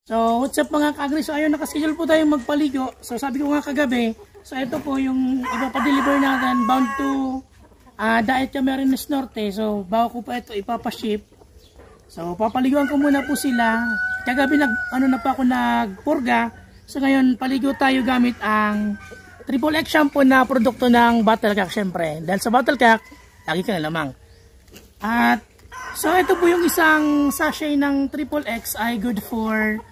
So, what's up mga ka-agri? So, ayun, nakaschedule po tayong magpaligo. So, sabi ko nga kagabi, so ito po yung ipapadeliver natin bound to Daet Camarines Norte. So, bago ko pa ito ipapaship. So, papaliguan ko muna po sila. Kagabi na pa ako nagpurga. So, ngayon, paligo tayo gamit ang Triple X shampoo na produkto ng Battlecack syempre. Dahil sa Battlecack, lagi ka na lamang. At, so, ito po yung isang sachet ng Triple X ay good for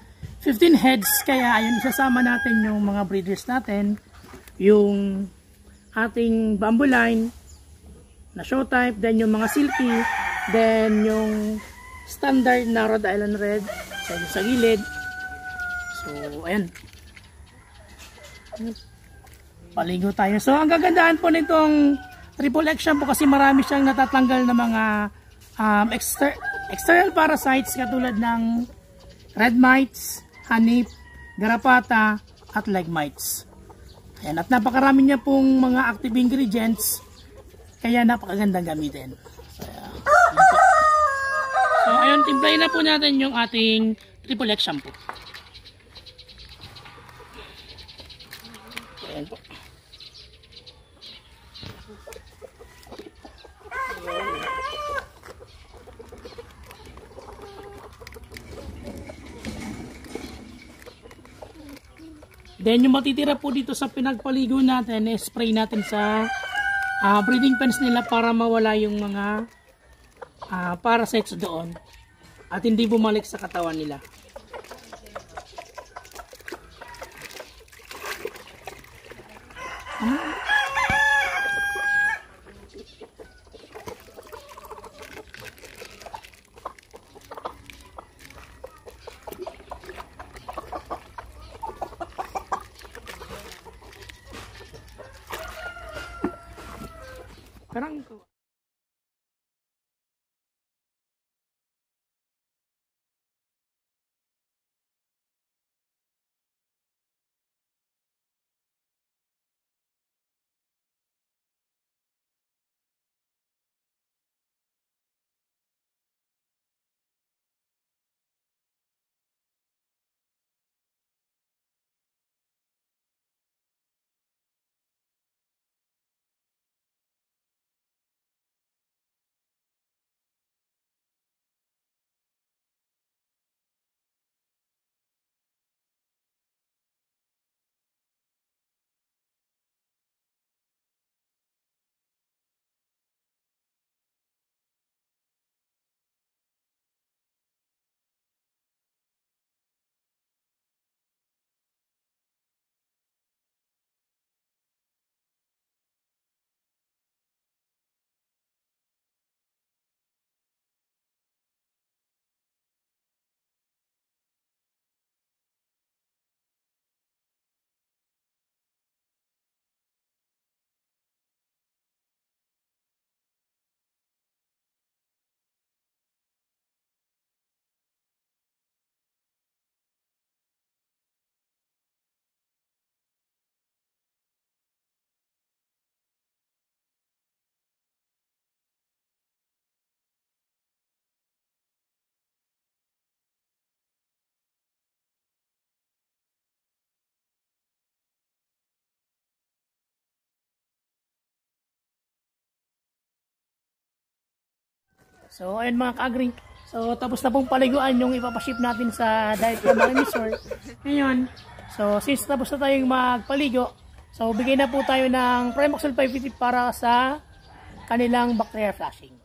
15 heads, kaya ayun, isasama natin yung mga breeders natin, yung ating bamboo line na show type, then yung mga silky, then yung standard na Rhode Island Red sa gilid. So ayan, paligo tayo. So ang gagandahan po nitong Triple X shampoo kasi marami siyang natatanggal na mga external parasites katulad ng red mites, hanip, garapata, at leg mites. Ayan, at napakarami niya pong mga active ingredients, kaya napakagandang gamitin. So ayun, timplahin na po natin yung ating Triple X shampoo. Ayan po. Then yung matitira po dito sa pinagpaligo natin, spray natin sa breeding pens nila para mawala yung mga parasites doon at hindi bumalik sa katawan nila. Parang so ayun mga ka-agri. So tapos na pong paliguan yung ipapaship natin sa Daet Camarines Norte. Ngayon, so since tapos na tayong magpaligo, so bigay na po tayo ng Primaxol 550 para sa kanilang bacteria flushing.